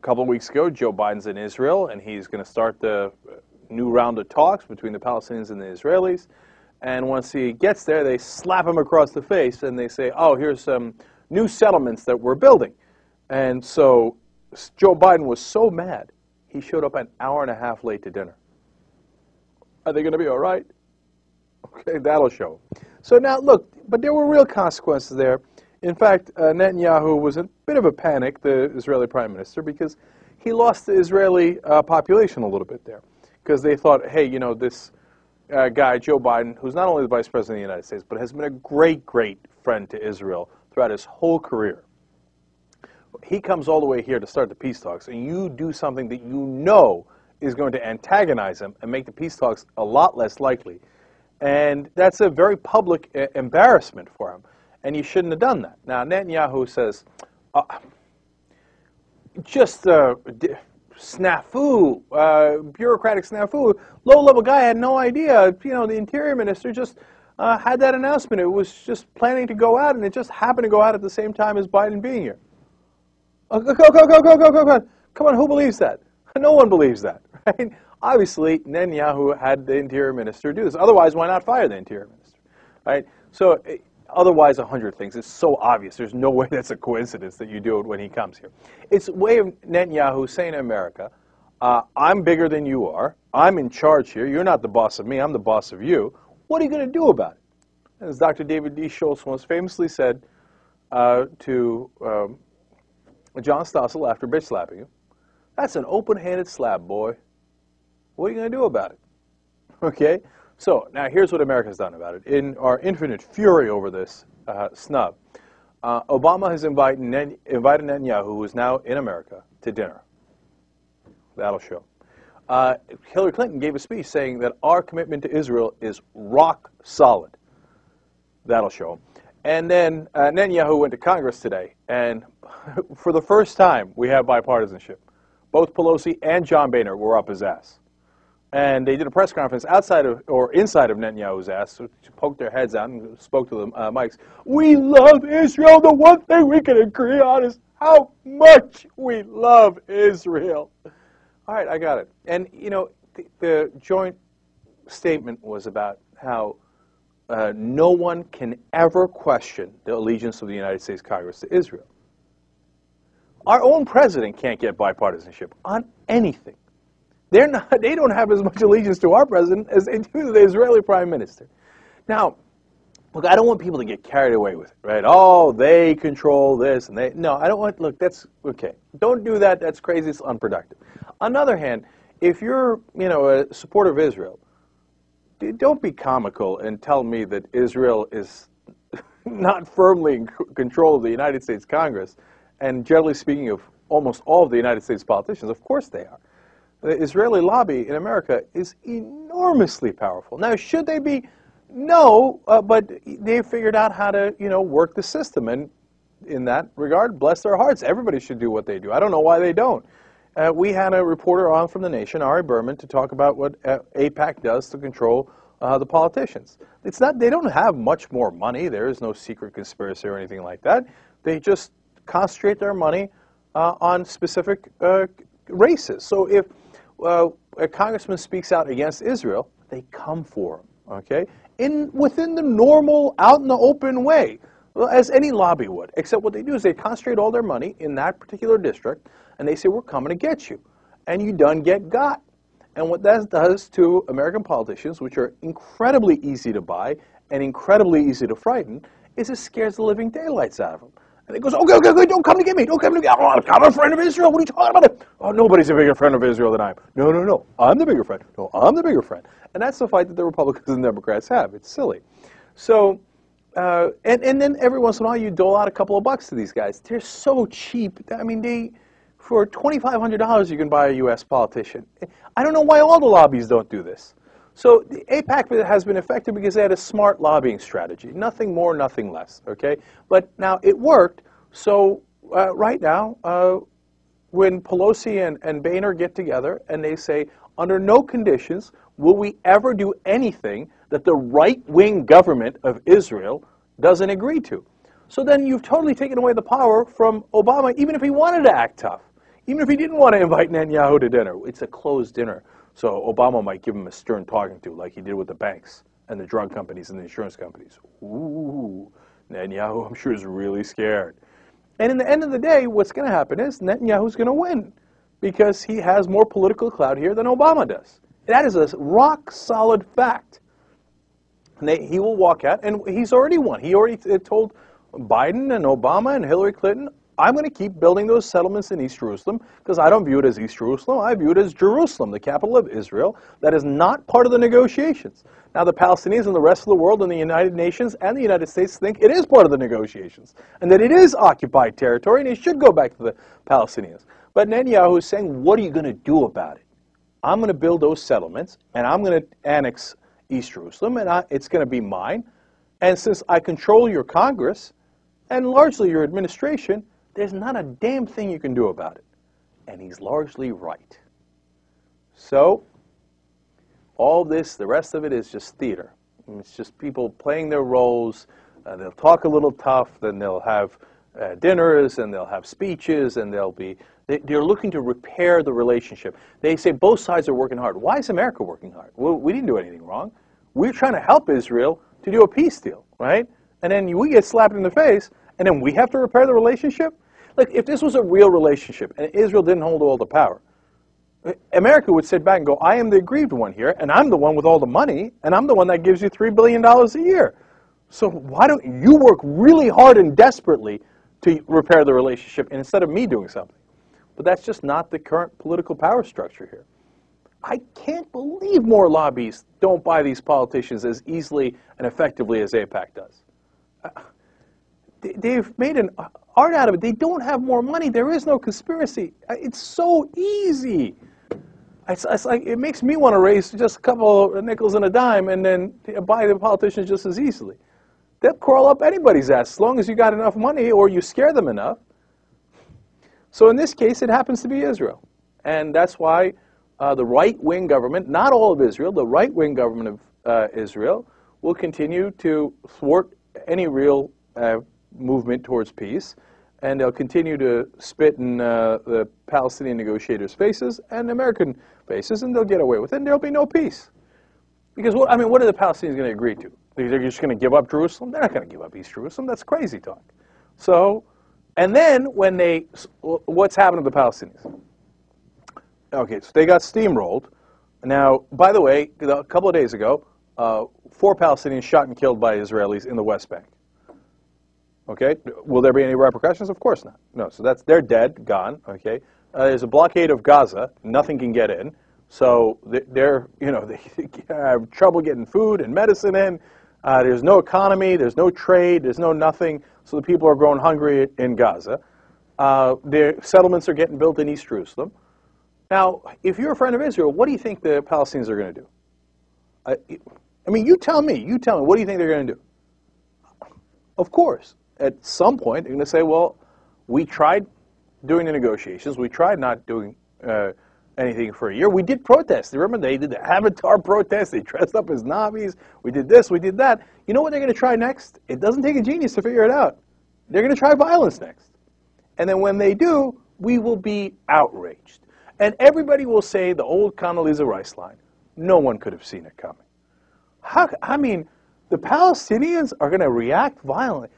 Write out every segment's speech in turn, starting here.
couple of weeks ago, Joe Biden's in Israel, and he's going to start the new round of talks between the Palestinians and the Israelis. And once he gets there, they slap him across the face, and they say, oh, here's some new settlements that we're building. And so Joe Biden was so mad, he showed up an hour and a half late to dinner. Are they going to be all right? Okay, that'll show. So now, look, but there were real consequences there. In fact, Netanyahu was in a bit of a panic, the Israeli prime minister, because he lost the Israeli population a little bit there. Because they thought, hey, you know, this guy, Joe Biden, who's not only the vice president of the United States, but has been a great, great friend to Israel throughout his whole career. He comes all the way here to start the peace talks, and you do something that you know is going to antagonize him and make the peace talks a lot less likely. And that's a very public embarrassment for him. And you shouldn't have done that. Now, Netanyahu says, just snafu, bureaucratic snafu. Low-level guy had no idea. You know, the interior minister just had that announcement. It was just planning to go out, and it just happened to go out at the same time as Biden being here. Go. Come on, who believes that? No one believes that, right? Obviously, Netanyahu had the interior minister do this. Otherwise, why not fire the interior minister, right? So, otherwise, 100 things. It's so obvious. There's no way that's a coincidence that you do it when he comes here. It's a way of Netanyahu saying to America, I'm bigger than you are. I'm in charge here. You're not the boss of me. I'm the boss of you. What are you going to do about it? As Dr. David D. Schultz once famously said to John Stossel after bitch slapping him, that's an open-handed slap, boy. What are you going to do about it? Okay? So, now here's what America's done about it. In our infinite fury over this snub, Obama has invited Netanyahu, who is now in America, to dinner. That'll show. Hillary Clinton gave a speech saying that our commitment to Israel is rock solid. That'll show. And then Netanyahu went to Congress today, and for the first time, we have bipartisanship. Both Pelosi and John Boehner were up his ass. And they did a press conference outside of, or inside of Netanyahu's ass, so poked their heads out and spoke to the mics. We love Israel. The one thing we can agree on is how much we love Israel. All right, I got it. And, you know, the joint statement was about how no one can ever question the allegiance of the United States Congress to Israel. Our own president can't get bipartisanship on anything. They don't have as much allegiance to our president as they do to the Israeli prime minister. Now, look, I don't want people to get carried away with it, right? Oh, they control this, and they... No, I don't want... Look, that's... Okay. Don't do that. That's crazy. It's unproductive. On the other hand, if you're, you know, a supporter of Israel, don't be comical and tell me that Israel is not firmly in control of the United States Congress, and generally speaking of almost all of the United States politicians. Of course they are. The Israeli lobby in America is enormously powerful. Now, should they be? No, but they figured out how to, you know, work the system. And in that regard, bless their hearts, everybody should do what they do. I don't know why they don't. We had a reporter on from The Nation, Ari Berman, to talk about what AIPAC does to control the politicians. It's not, they don't have much more money. There is no secret conspiracy or anything like that. They just concentrate their money on specific races. So if a congressman speaks out against Israel, they come for him, okay? Within the normal, out in the open way, well, as any lobby would. Except what they do is they concentrate all their money in that particular district, and they say, we're coming to get you. And you done get got. And what that does to American politicians, which are incredibly easy to buy and incredibly easy to frighten, is it scares the living daylights out of them. And it goes, okay, don't come to get me. Don't come to get me. I'm a friend of Israel. What are you talking about? Oh, nobody's a bigger friend of Israel than I am. No. I'm the bigger friend. No, I'm the bigger friend. And that's the fight that the Republicans and Democrats have. It's silly. So, and then every once in a while you dole out a couple of bucks to these guys. They're so cheap. I mean, for $2,500 you can buy a U.S. politician. I don't know why all the lobbies don't do this. So the AIPAC has been effective because they had a smart lobbying strategy. Nothing more, nothing less, okay? But now it worked, so right now, when Pelosi and Boehner get together and they say, under no conditions will we ever do anything that the right-wing government of Israel doesn't agree to. So then you've totally taken away the power from Obama, even if he wanted to act tough. Even if he didn't want to invite Netanyahu to dinner, it's a closed dinner. So Obama might give him a stern talking to, like he did with the banks and the drug companies and the insurance companies. Ooh, Netanyahu, I'm sure, is really scared. And in the end of the day, what's going to happen is Netanyahu's going to win because he has more political clout here than Obama does. That is a rock-solid fact. And he will walk out, and he's already won. He already told Biden and Obama and Hillary Clinton, I'm going to keep building those settlements in East Jerusalem because I don't view it as East Jerusalem. I view it as Jerusalem, the capital of Israel. That is not part of the negotiations. Now, the Palestinians and the rest of the world and the United Nations and the United States think it is part of the negotiations and that it is occupied territory and it should go back to the Palestinians. But Netanyahu is saying, what are you going to do about it? I'm going to build those settlements and I'm going to annex East Jerusalem and it's going to be mine. And since I control your Congress and largely your administration, there's not a damn thing you can do about it. And he's largely right. So, all this, the rest of it is just theater. It's just people playing their roles. They'll talk a little tough, then they'll have dinners, and they'll have speeches, and they're looking to repair the relationship. They say both sides are working hard. Why is America working hard? Well, we didn't do anything wrong. We're trying to help Israel to do a peace deal, right? And then we get slapped in the face, and then we have to repair the relationship? Look, if this was a real relationship and Israel didn't hold all the power, America would sit back and go, I am the aggrieved one here, and I'm the one with all the money, and I'm the one that gives you $3 billion a year. So why don't you work really hard and desperately to repair the relationship instead of me doing something? But that's just not the current political power structure here. I can't believe more lobbyists don't buy these politicians as easily and effectively as AIPAC does. They've made an art out of it. They don't have more money. There is no conspiracy. It's so easy. It's like it makes me want to raise just a couple of nickels and a dime and then buy the politicians just as easily. They'll crawl up anybody's ass as long as you got enough money or you scare them enough. So in this case, it happens to be Israel. And that's why the right-wing government, not all of Israel, the right-wing government of Israel will continue to thwart any real movement towards peace, and they'll continue to spit in the Palestinian negotiators' faces and American faces, and they'll get away with it, and there'll be no peace. Because, what are the Palestinians going to agree to? They're just going to give up Jerusalem? They're not going to give up East Jerusalem. That's crazy talk. So, and then when what's happened to the Palestinians? Okay, so they got steamrolled. Now, by the way, a couple of days ago, 4 Palestinians shot and killed by Israelis in the West Bank. Okay, will there be any repercussions? Of course not. No, so they're dead, gone. Okay, there's a blockade of Gaza. Nothing can get in. So they have trouble getting food and medicine in. There's no economy. There's no trade. There's no nothing. So the people are growing hungry in Gaza. Their settlements are getting built in East Jerusalem. Now, if you're a friend of Israel, what do you think the Palestinians are going to do? I mean, you tell me. You tell me. What do you think they're going to do? Of course, at some point, they're going to say, well, we tried doing the negotiations. We tried not doing anything for a year. We did protest. Remember, they did the Avatar protest. They dressed up as Na'vis. We did this. We did that. You know what they're going to try next? It doesn't take a genius to figure it out. They're going to try violence next. And then when they do, we will be outraged. And everybody will say the old Condoleezza Rice line, no one could have seen it coming. I mean, the Palestinians are going to react violently.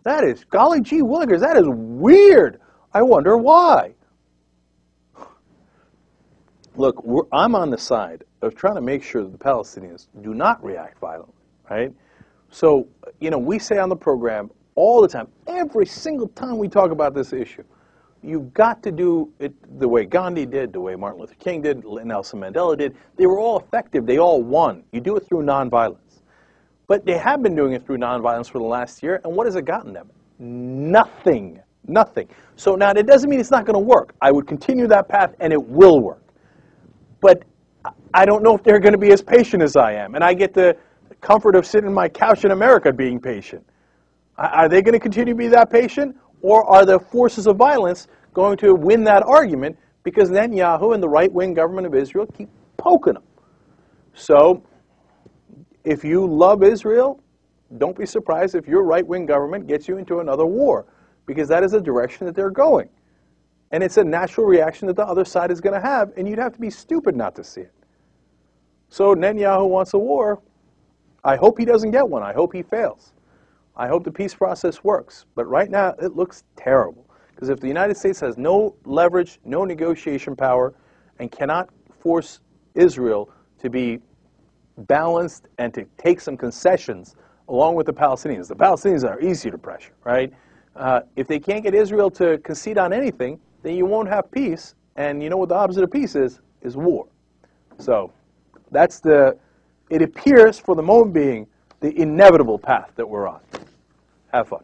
That is, golly gee willikers, that is weird. I wonder why. Look, I'm on the side of trying to make sure that the Palestinians do not react violently, right? So, we say on the program all the time, every single time we talk about this issue, you've got to do it the way Gandhi did, the way Martin Luther King did, Nelson Mandela did. They were all effective. They all won. You do it through nonviolence. But they have been doing it through nonviolence for the last year, and what has it gotten them? Nothing. Nothing. So now, that doesn't mean it's not going to work. I would continue that path, and it will work. But I don't know if they're going to be as patient as I am, and I get the comfort of sitting on my couch in America being patient. Are they going to continue to be that patient, or are the forces of violence going to win that argument because Netanyahu and the right-wing government of Israel keep poking them? So, if you love Israel, don't be surprised if your right-wing government gets you into another war, because that is the direction that they're going. And it's a natural reaction that the other side is going to have, and you'd have to be stupid not to see it. So Netanyahu wants a war. I hope he doesn't get one. I hope he fails. I hope the peace process works. But right now, it looks terrible. Because if the United States has no leverage, no negotiation power, and cannot force Israel to be balanced and to take some concessions along with the Palestinians are easy to pressure, right? If they can't get Israel to concede on anything, then you won't have peace. And you know what the opposite of peace is war. So that's it appears for the moment being the inevitable path that we're on. Have fun.